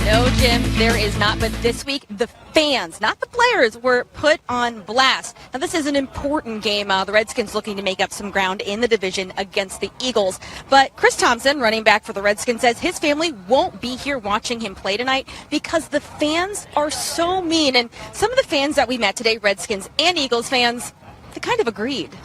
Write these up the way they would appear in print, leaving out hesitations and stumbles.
No, Jim, there is not. But this week, the fans, not the players, were put on blast. Now, this is an important game. The Redskins looking to make up some ground in the division against the Eagles. But Chris Thompson, running back for the Redskins, says his family won't be here watching him play tonight because the fans are so mean. And some of the fans that we met today, Redskins and Eagles fans, they kind of agreed.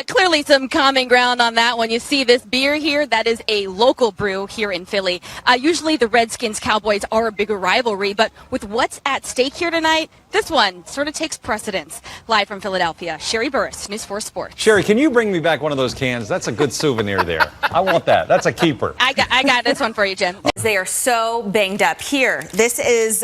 Clearly some common ground on that one. You see this beer here, that is a local brew here in Philly. Usually the Redskins-Cowboys are a bigger rivalry, but with what's at stake here tonight, this one sort of takes precedence. Live from Philadelphia, Sherree Burruss, News 4 Sports. Sherree, can you bring me back one of those cans? That's a good souvenir there. I want that. That's a keeper. I got this one for you, Jim. They are so banged up. Here, this is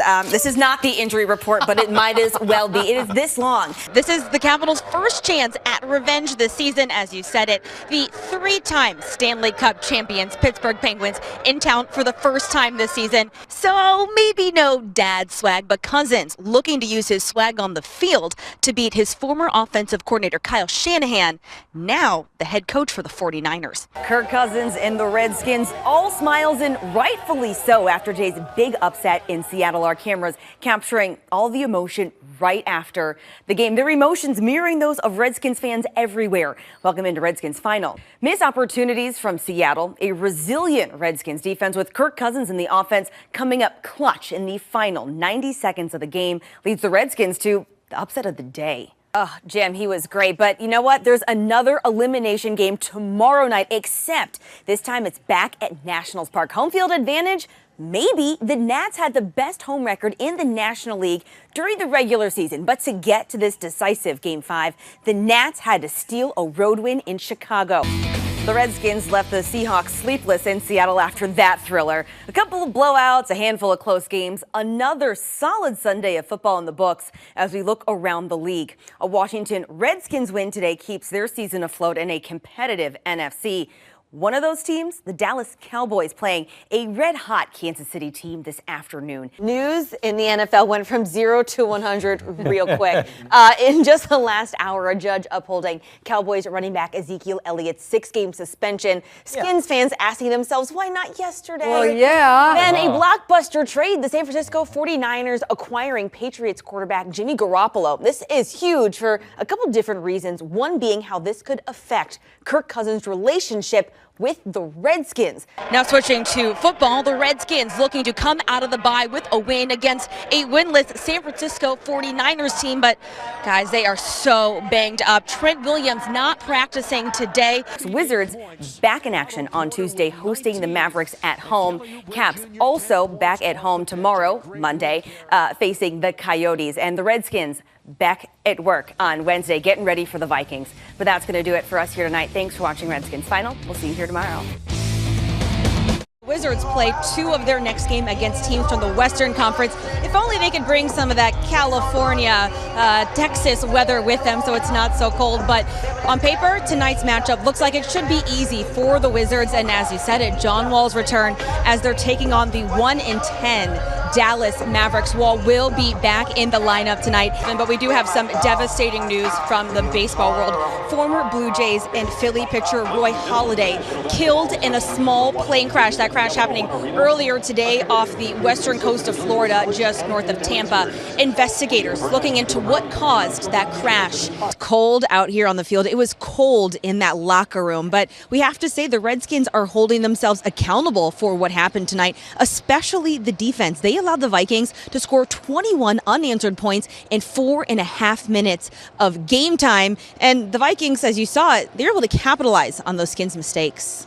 not the injury report, but it might as well be. It is this long. This is the Capitals' first chance at revenge this season, as you said it. The three-time Stanley Cup champions, Pittsburgh Penguins, in town for the first time this season. So maybe no dad swag, but Cousins looking to use his swag on the field to beat his former offensive coordinator, Kyle Shanahan, now the head coach for the 49ers. Kirk Cousins and the Redskins all smiles, and rightfully so, after today's big upset in Seattle. Our cameras capturing all the emotion right after the game. Their emotions mirroring those of Redskins fans everywhere. Welcome into Redskins Final. Missed opportunities from Seattle. A resilient Redskins defense with Kirk Cousins in the offense coming up clutch in the final 90 seconds of the game leads the Redskins to the upset of the day. Jim, he was great. But you know what? There's another elimination game tomorrow night, except this time it's back at Nationals Park. Home field advantage? Maybe. The Nats had the best home record in the National League during the regular season. But to get to this decisive Game 5, the Nats had to steal a road win in Chicago. The Redskins left the Seahawks sleepless in Seattle after that thriller. A couple of blowouts, a handful of close games, another solid Sunday of football in the books as we look around the league. A Washington Redskins win today keeps their season afloat in a competitive NFC. One of those teams, the Dallas Cowboys, playing a red-hot Kansas City team this afternoon. News in the NFL went from 0 to 100 real quick. In just the last hour, a judge upholding Cowboys running back Ezekiel Elliott's 6-game suspension. Skins fans asking themselves, why not yesterday? Well, yeah. Then a blockbuster trade, the San Francisco 49ers acquiring Patriots quarterback Jimmy Garoppolo. This is huge for a couple different reasons, one being how this could affect Kirk Cousins' relationship with the Redskins. Now switching to football, the Redskins looking to come out of the bye with a win against a winless San Francisco 49ers team. But guys, they are so banged up. Trent Williams not practicing today. Wizards back in action on Tuesday, hosting the Mavericks at home. Caps also back at home tomorrow, Monday, facing the Coyotes. And the Redskins back at work on Wednesday, getting ready for the Vikings. But that's going to do it for us here tonight. Thanks for watching Redskins Final. We'll see you here tomorrow. Wizards play 2 of their next game against teams from the Western Conference. If only they could bring some of that California, Texas weather with them so it's not so cold. But on paper, tonight's matchup looks like it should be easy for the Wizards. And as you said it, John Wall's return as they're taking on the 1-10 Dallas Mavericks. Wall will be back in the lineup tonight. But we do have some devastating news from the baseball world. Former Blue Jays and Philly pitcher Roy Halladay killed in a small plane crash. That crash happening earlier today off the western coast of Florida, just north of Tampa. Investigators looking into what caused that crash. It's cold out here on the field. It was cold in that locker room. But we have to say the Redskins are holding themselves accountable for what happened tonight, especially the defense. They allowed the Vikings to score 21 unanswered points in 4.5 minutes of game time. And the Vikings, as you saw it, they were able to capitalize on those Skins' mistakes.